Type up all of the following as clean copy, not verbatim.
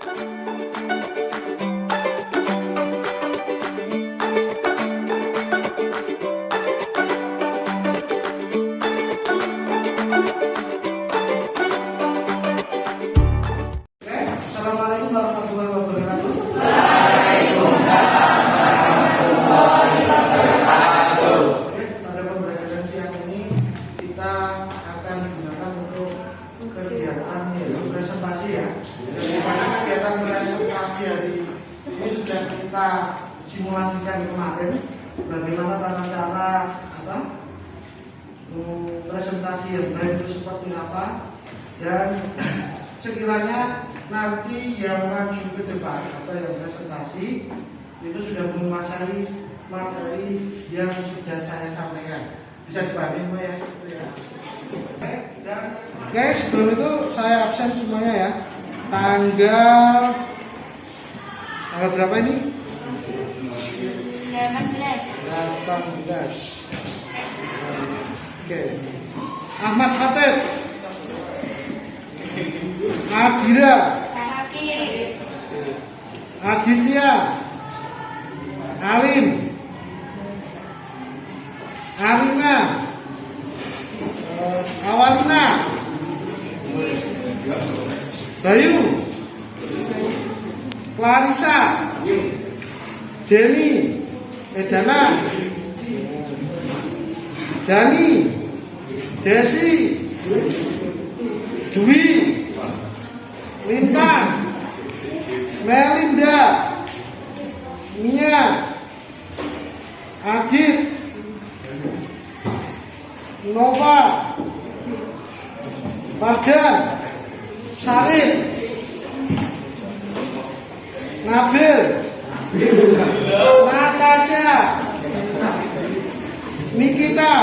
Assalamualaikum warahmatullahi wabarakatuh. Oke, pada pembelajaran siang ini kita akan digunakan untuk kegiatan yaitu presentasi ya. Bagaimana kegiatan presentasi hari ini sudah kita simulasikan kemarin. Bagaimana tata cara presentasi yang baik itu seperti apa, dan sekiranya nanti yang maju ke depan atau yang presentasi itu sudah menguasai materi yang sudah saya sampaikan. Bisa dipahami semua ya? Oke, sebelum itu saya absen semuanya ya. Tanggal berapa ini? 18. Oke. Ahmad Khatib, Adira, Aditya, Alim, Arina, Awalina, Bayu, Clarissa, Jenny, Edana, Dani, Desi, Dwi, Lintang, Melinda, Mia, Adit, Nova, Fardan, Syarif, Nabil, Natasha, Nikita,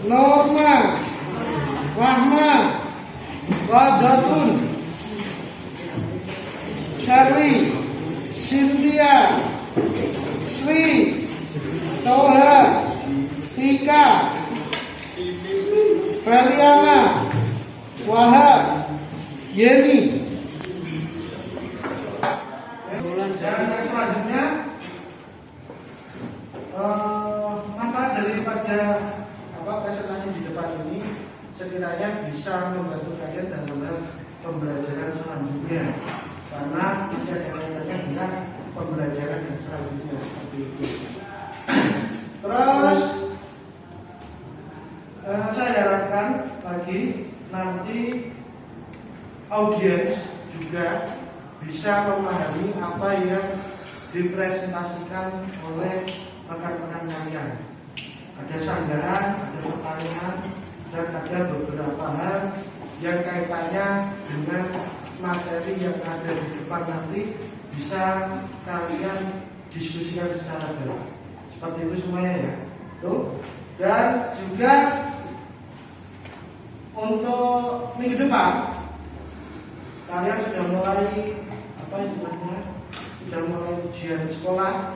Norma, Rahma, Radatun, Syarli, Cynthia, Sri, Toha, Tika, Feliana, Wahab, Yeni. Dan yang selanjutnya manfaat daripada presentasi di depan ini sekiranya bisa membantu kalian dalam hal pembelajaran selanjutnya, karena masih ada kaitannya dengan pembelajaran yang selanjutnya seperti itu. Terus saya harapkan lagi nanti audiens juga bisa memahami apa yang dipresentasikan oleh rekan-rekan kalian. Ada sanggahan, ada pertanyaan, dan ada beberapa hal yang kaitannya dengan materi yang ada di depan nanti bisa kalian diskusikan secara baik. Seperti itu semuanya ya. Tuh. Dan juga untuk minggu depan kalian sudah mulai sudah mulai ujian sekolah,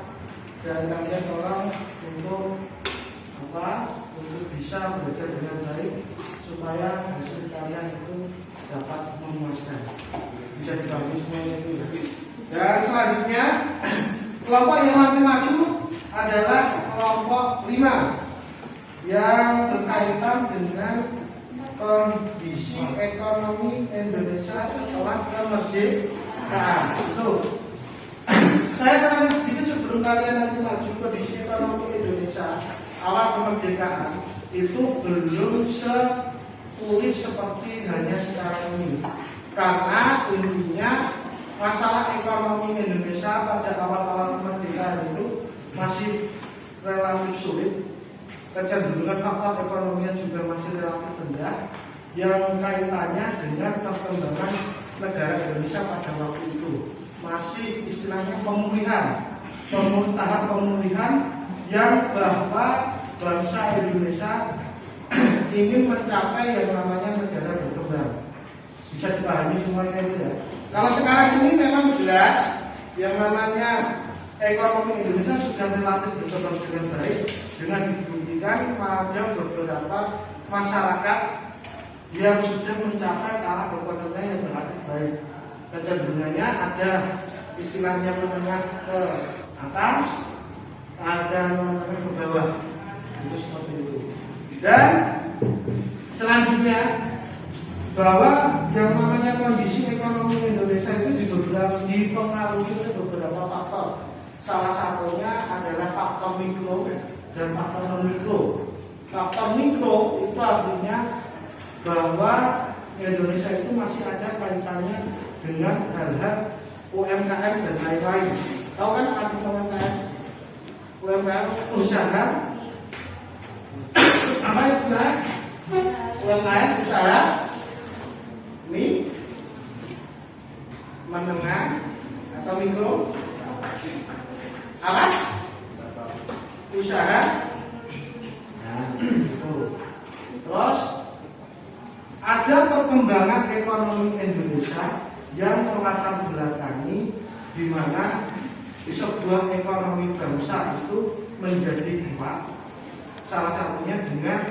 dan kalian tolong untuk bisa belajar dengan baik supaya hasil kalian itu dapat memuaskan. Bisa dibagi semuanya itu ya. Dan selanjutnya kelompok yang nanti maju adalah kelompok 5 yang berkaitan dengan kondisi ekonomi Indonesia setelah kemerdekaan. Itu saya terangkan sedikit sebelum kalian nanti maju. Kondisi ekonomi Indonesia awal kemerdekaan itu belum sesulit seperti hanya sekarang ini, karena intinya masalah ekonomi Indonesia pada awal-awal kemerdekaan itu masih relatif sulit. Kecenderungan faktor ekonominya juga masih relatif rendah, yang kaitannya dengan perkembangan negara Indonesia pada waktu itu masih istilahnya tahap pemulihan yang bahwa bangsa Indonesia ingin mencapai yang namanya negara berkembang. Bisa dipahami semuanya itu ya. Kalau sekarang ini memang jelas yang namanya ekonomi Indonesia sudah relatif berkembang dengan baik, dengan dibuktikan ada beberapa masyarakat yang sudah mencapai taraf ekonominya yang relatif baik. ada istilahnya menengah ke atas, ada menengah ke bawah, itu seperti itu. Dan selanjutnya bahwa yang namanya kondisi ekonomi Indonesia itu dipengaruhi oleh beberapa faktor. Salah satunya adalah faktor mikro dan faktor non mikro. Faktor mikro itu artinya bahwa Indonesia itu masih ada kaitannya dengan hal-hal UMKM dan lain-lain. Tahu kan arti UMKM? UMKM usaha apa itu? UMKM usaha menengah atau mikro apa? Usaha. Nah, itu. Terus ada perkembangan ekonomi Indonesia yang melatar belakangi di mana sebuah ekonomi bangsa itu menjadi kuat. Salah satunya dengan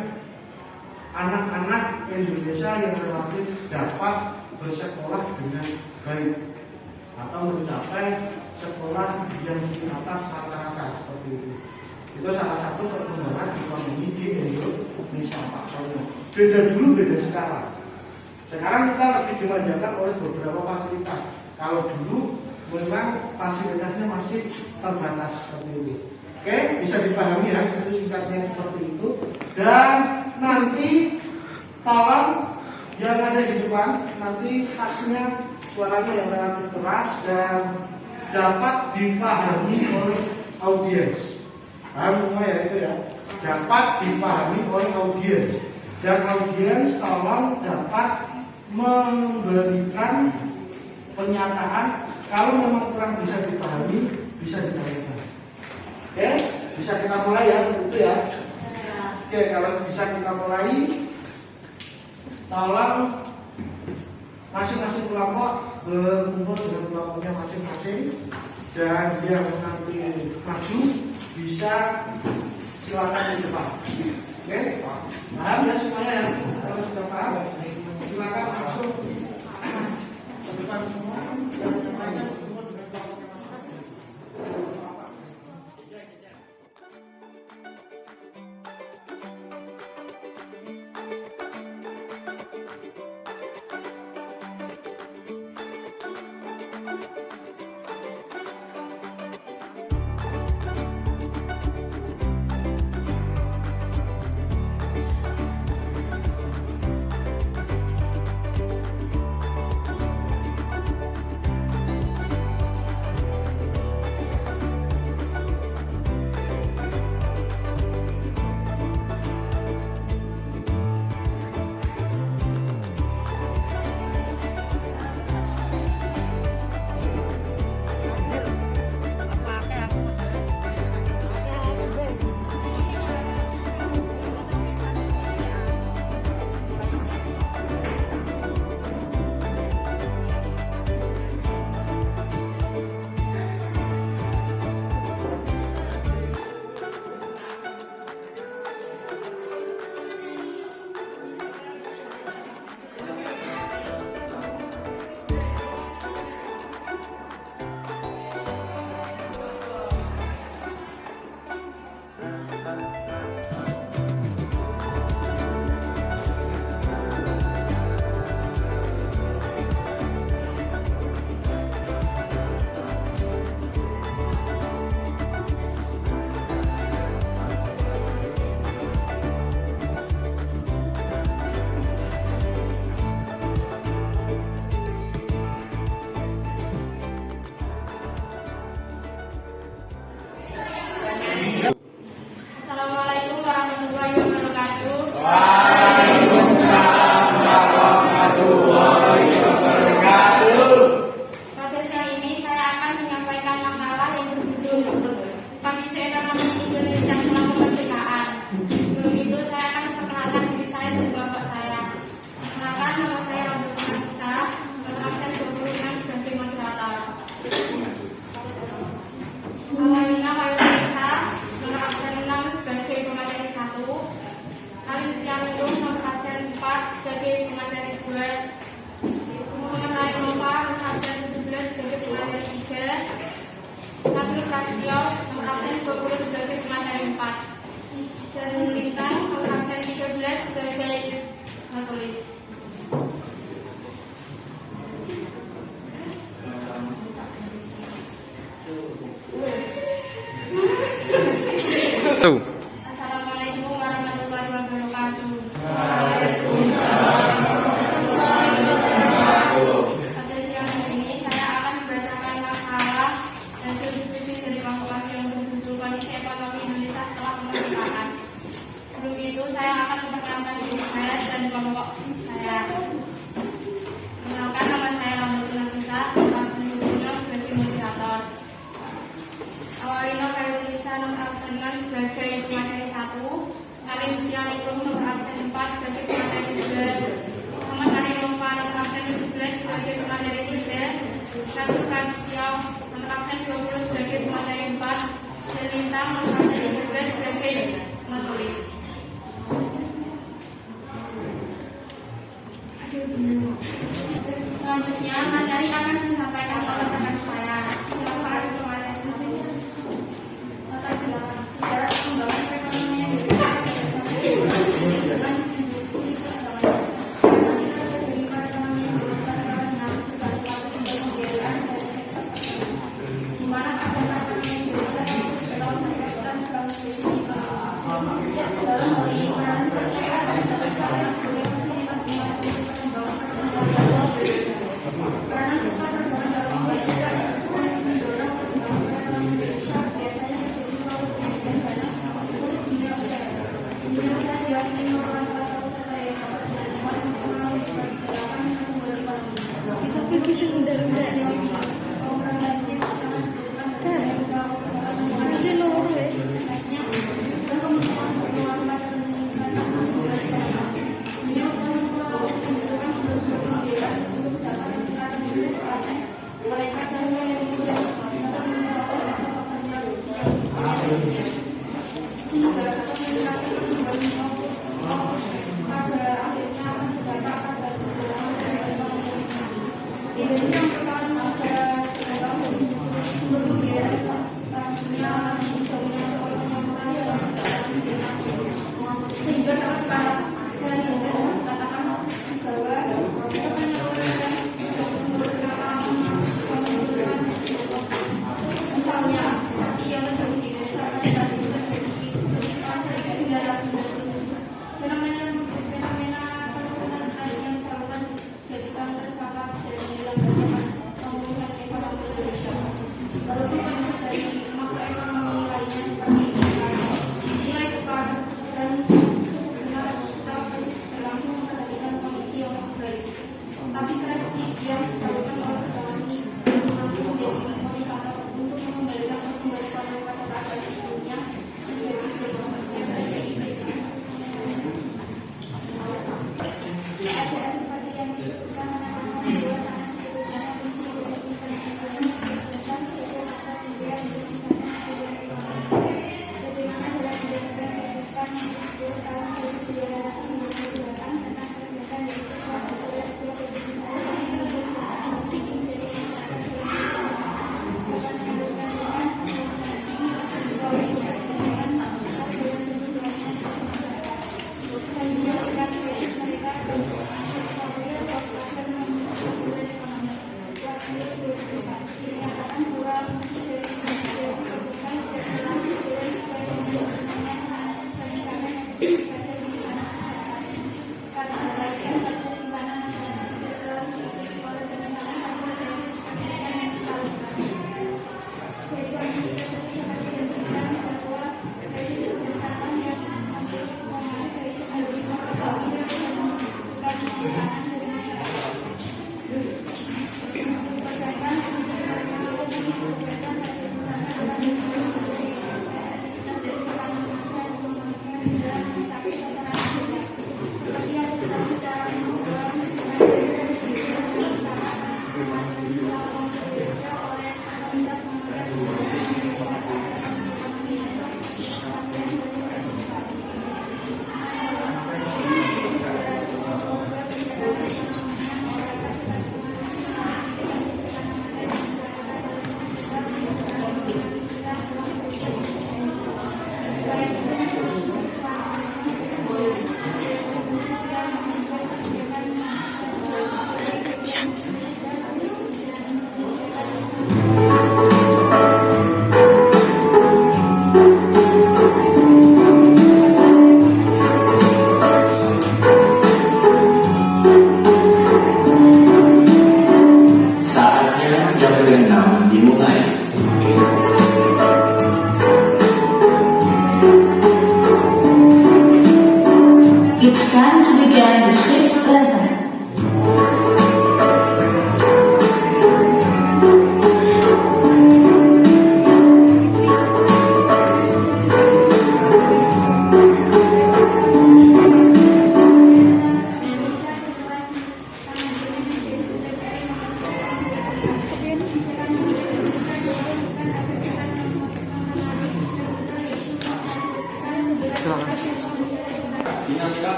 anak-anak Indonesia yang relatif dapat bersekolah dengan baik atau mencapai sekolah yang di atas rata-rata seperti itu. Itu salah satu perkembangan ekonomi di Indonesia faktornya. Beda dulu, beda sekarang. Sekarang kita lebih dimanjakan oleh beberapa fasilitas. Kalau dulu memang fasilitasnya masih terbatas seperti itu. Oke, bisa dipahami ya, itu singkatnya seperti itu. Dan nanti tolong yang ada di depan nanti khasnya suaranya yang relatif keras dan dapat dipahami oleh audiens. Paham semua ya itu ya? Dapat dipahami oleh audiens. Dan audiens tolong dapat memberikan pernyataan kalau memang kurang bisa dipahami, bisa ditanyakan. Oke, bisa kita mulai ya itu ya. Oke, kalau bisa kita mulai, tolong masing-masing kelompok berkumpul dengan kelompoknya masing-masing dan yang nanti maju bisa silakan di depan. Oke, paham ya semuanya ya? Kalau sudah paham, silakan masuk ke depan semua. Yang lainnya berkumpul dengan kelompoknya masing-masing. Assalamualaikum warahmatullahi wabarakatuh. Pada siang ini saya akan membacakan makalah hasil diskusi dari Mahkamah yang berjudul Kondisi Ekonomi Indonesia setelah kemerdekaan. Sebelum itu saya akan memperkenalkan diri saya dan kelompok saya. Kenalkan, nama saya Rambutan Nafisa, Alhamdulillah sebagai moderator. Awalina Khairunisa nomor absen 6 sebagai pemateri 1, Karim Setianikung nomor absen 4 sebagai pemateri 2, Muhammad Ari Nova nomor absen 17 sebagai pemateri 3, Satu Prasetyo nomor absen 20 sebagai pemateri 4, dan Lintang nomor absen 13 sebagai penulis. Selanjutnya materi akan disampaikan oleh rekan saya. Silakan pemateri. Sejarah perkembangan perekonomian di mana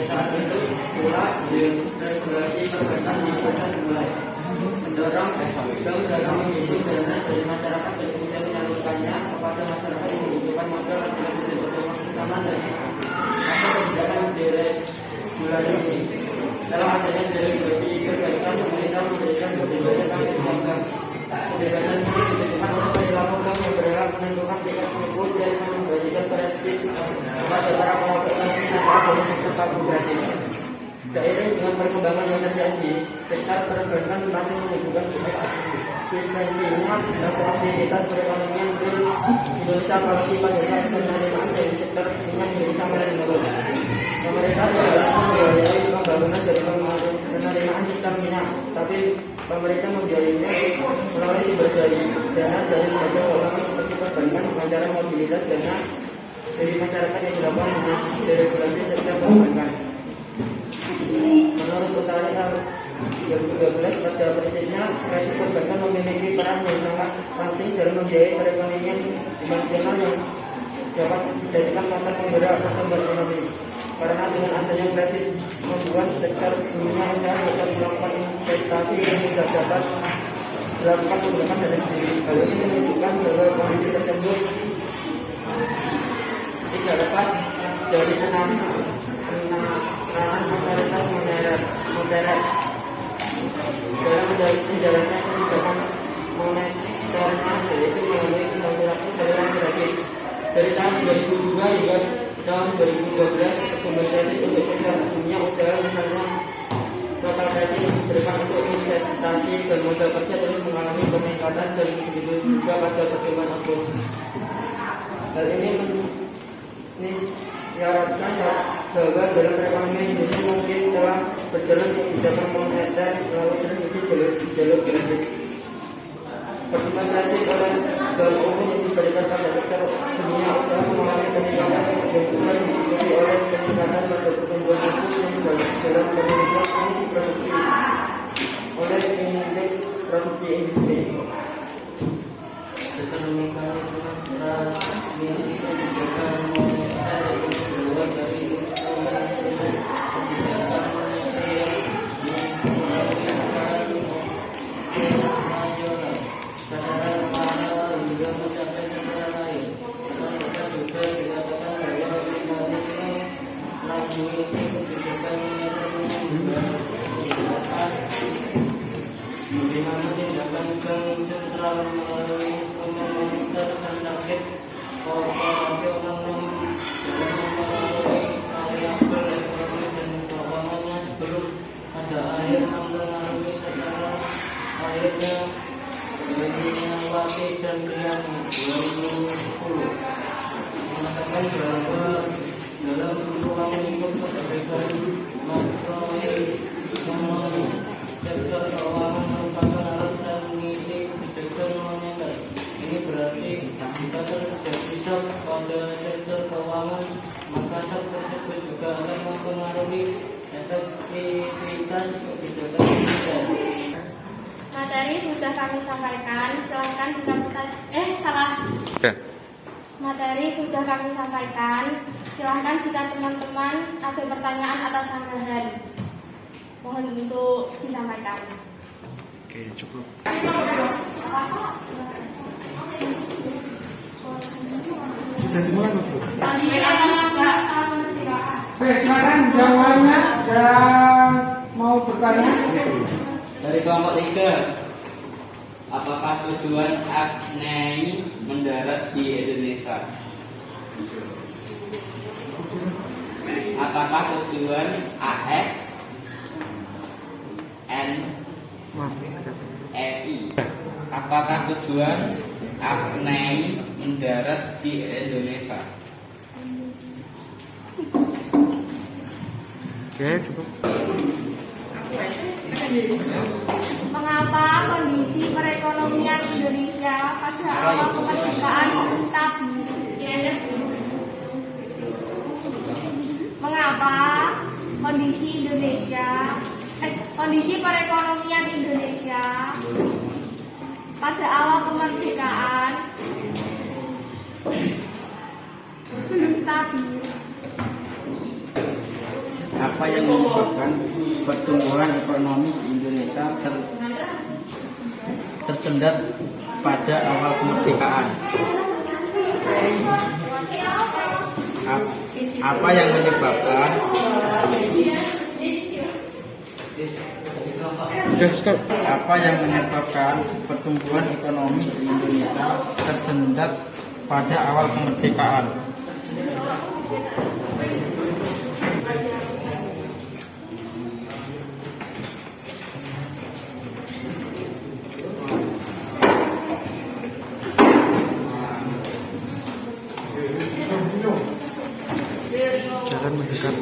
saat itu pula regulasi perbankan dilakukan mulai mendorong bank dalam mengisi dana dari masyarakat dan kemudian menyalurkannya kepada masyarakat yang membutuhkan modal adalah bentuk utama dari masa kebijakan deregulasi ini. Dalam adanya deregulasi perbaikan, pemerintah memberikan kebebasan bank. Kebebasan ini ditentukan oleh perilaku bank yang berhak menentukan tingkat suku dan membagikan kredit kepada para pelaku usaha dari sektor gratis. Seiring dengan perkembangan yang terjadi, sektor perbankan semakin menunjukkan eksistensinya dan aktivitas perekonomian di Indonesia pasti pada saat penerimaan dari sektor minyak Indonesia mulai menurun. Pemerintah tidak membiayai pembangunan dari penerimaan sektor minyak, tapi pemerintah membiayainya melalui sumber dana dari lembaga keuangan seperti perbankan dengan cara mobilitas dana dari masyarakat yang dilakukan dengan deregulasi sektor perbankan. Menurut Undang-Undang 2012 pada prinsipnya kreasi perbankan memiliki peran yang sangat penting dalam membiayai perekonomian nasional yang dapat dijadikan motor penggerak pertumbuhan ekonomi. Karena dengan adanya kredit membuat sektor dunia usaha dapat melakukan investasi yang tidak dapat dilakukan menggunakan dana sendiri. Hal ini menunjukkan bahwa kondisi tersebut tidak lepas dari penanganan otoritas moneter dalam menjalankan kebijakan moneternya, yaitu melalui undang-undang saluran kredit. Dari tahun 2002 hingga tahun 2012, kredit untuk sektor dunia usaha misalnya total kredit diberikan untuk investasi dan modal kerja terus mengalami peningkatan dan begitu juga pada pertumbuhan ekonomi. Hal ini diharapkan bahwa dalam perekonomian Indonesia mungkin telah berjalan kebijakan moneter melalui transmisi jalur kredit. Pertumbuhan kredit oleh bank umum yang diberikan pada sektor dunia usaha mengalami peningkatan dan juga diikuti oleh peningkatan pada pertumbuhan suku yang dalam peningkatan produksi oleh indeks produksi industri. Ekonomi transmisi kebijakan moneter ini keluar dari bagaimana tindakan bank sentral melalui moneter terhadap korporasi orang dalam melalui variabel ekonomi dan keuangannya sebelum ada akhir mempengaruhi secara akhirnya Wati dan Riani 2010 mengatakan bahwa dalam ruang lingkup kebijakan makroekonomi sektor keuangan merupakan alat transmisi kebijakan moneter. Ini berarti jika terjadi shock pada sektor keuangan, maka shock tersebut juga akan mempengaruhi efektivitas kebijakan moneter. Materi sudah kami sampaikan, silahkan jika Materi sudah kami sampaikan, silahkan jika teman-teman ada pertanyaan atas sanggahan. Mohon untuk disampaikan. Oke, cukup. Sudah dimulai, Bu? Oke, sekarang jawabannya yang mau bertanya. Dari kelompok 3, apakah tujuan Agni mendarat di Indonesia? Apakah tujuan AF NEI? Apakah tujuan Agni mendarat di Indonesia? Oke, cukup. Mengapa kondisi perekonomian Indonesia pada awal kemerdekaan stabil? Mengapa kondisi perekonomian Indonesia pada awal kemerdekaan belum stabil? apa yang menyebabkan pertumbuhan ekonomi di Indonesia tersendat pada awal kemerdekaan? Apa yang menyebabkan apa yang menyebabkan pertumbuhan ekonomi di Indonesia tersendat pada awal kemerdekaan? Jalan mendekat.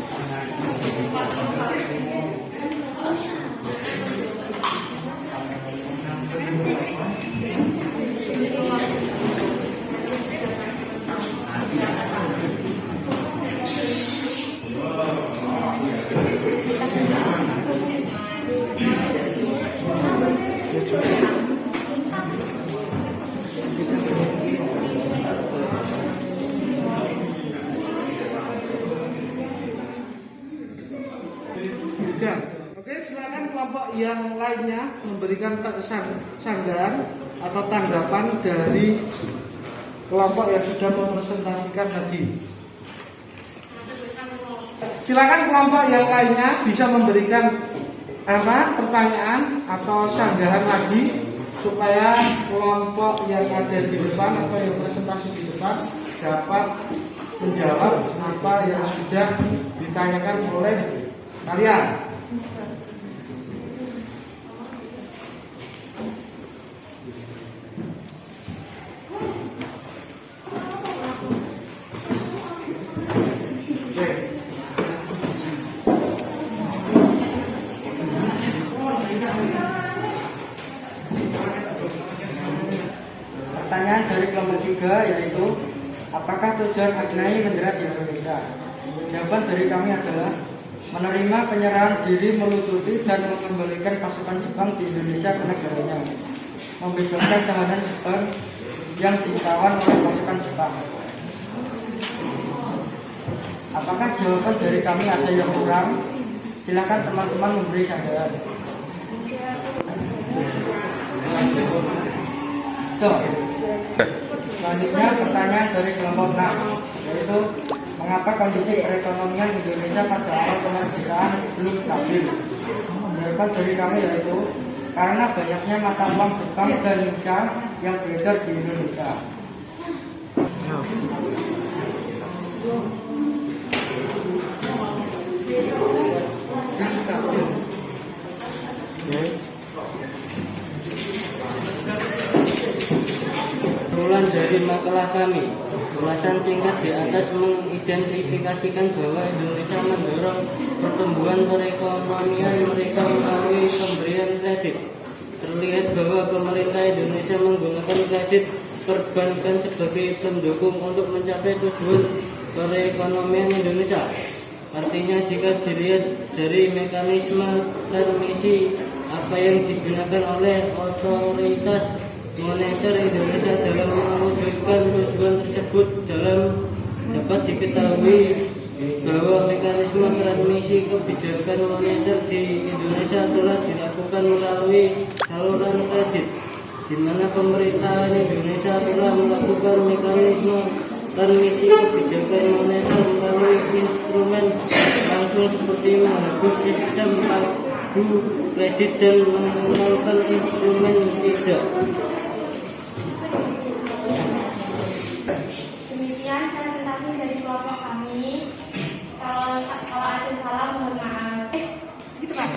Oke, silakan kelompok yang lainnya memberikan sanggahan atau tanggapan dari kelompok yang sudah mempresentasikan tadi. Silakan kelompok yang lainnya bisa memberikan pertanyaan atau sanggahan lagi supaya kelompok yang ada di depan atau yang presentasi di depan dapat menjawab apa yang sudah ditanyakan oleh kalian. Pertanyaan dari kelompok 3 yaitu, apakah tujuan Agni mendarat di Indonesia? Jawaban dari kami adalah menerima penyerahan diri, melucuti dan mengembalikan pasukan Jepang di Indonesia ke negaranya, membebaskan tahanan Jepang yang ditawan oleh pasukan Jepang. Apakah jawaban dari kami ada yang kurang? Silakan teman-teman memberi sanggahan. Selanjutnya pertanyaan dari kelompok 6 yaitu, mengapa kondisi perekonomian Indonesia pada awal kemerdekaan belum stabil? Jawaban dari kami yaitu karena banyaknya mata uang Jepang dan Nica yang beredar di Indonesia. Kesimpulan dari makalah kami, ulasan singkat di atas mengidentifikasikan bahwa Indonesia mendorong pertumbuhan perekonomian mereka melalui pemberian kredit. Terlihat bahwa pemerintah Indonesia menggunakan kredit perbankan sebagai pendukung untuk mencapai tujuan perekonomian Indonesia. Artinya jika dilihat dari mekanisme transmisi apa yang digunakan oleh otoritas moneter Indonesia dalam mewujudkan tujuan tersebut, dapat diketahui bahwa mekanisme transmisi kebijakan moneter di Indonesia telah dilakukan melalui saluran kredit, di mana pemerintahan Indonesia telah melakukan mekanisme transmisi kebijakan moneter melalui instrumen langsung seperti menghapus sistem kartu kredit dan menggunakan instrumen tidak. Demikian presentasi dari kelompok kami. Kalau ada salah mohon maaf. Gitu kan?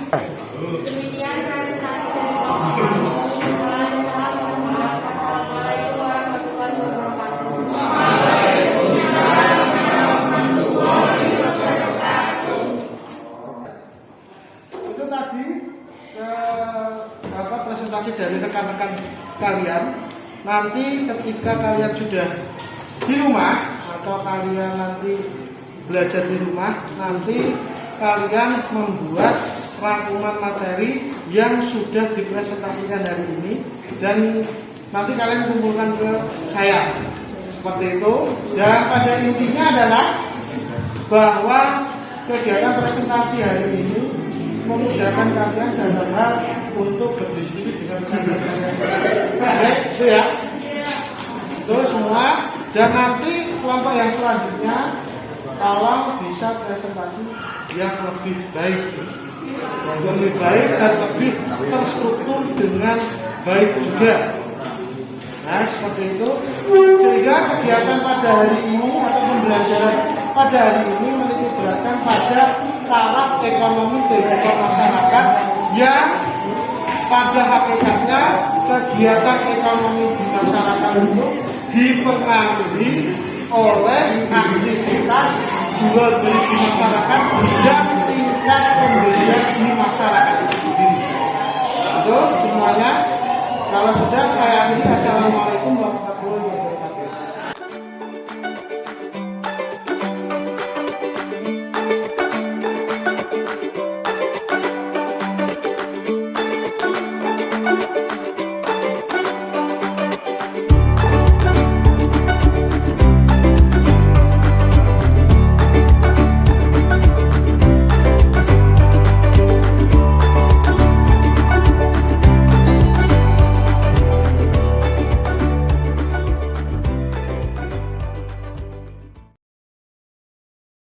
Demikian presentasi dari kelompok kami. Kalau ada salah mohon maaf. Assalamualaikum warahmatullahi wabarakatuh. Itu tadi presentasi dari rekan-rekan kalian. Nanti ketika kalian sudah di rumah atau kalian nanti belajar di rumah, nanti kalian membuat rangkuman materi yang sudah dipresentasikan hari ini dan nanti kalian kumpulkan ke saya seperti itu. Dan pada intinya adalah bahwa kegiatan presentasi hari ini memudahkan kalian dalam hal untuk berdiskusi dengan kalian. Baik, itu ya. Itu semua. Dan nanti kelompok yang selanjutnya kalau bisa presentasi yang lebih baik dan lebih terstruktur dengan baik juga. Nah, seperti itu. Sehingga kegiatan pada hari ini atau pembelajaran pada hari ini menitik beratkan pada taraf ekonomi kehidupan masyarakat yang pada hakikatnya kegiatan ekonomi di masyarakat itu dipengaruhi oleh aktivitas jual beli di masyarakat dan tingkat pembelian di masyarakat itu sendiri. Itu semuanya. Kalau sudah saya akhiri. Assalamualaikum warahmatullahi wabarakatuh.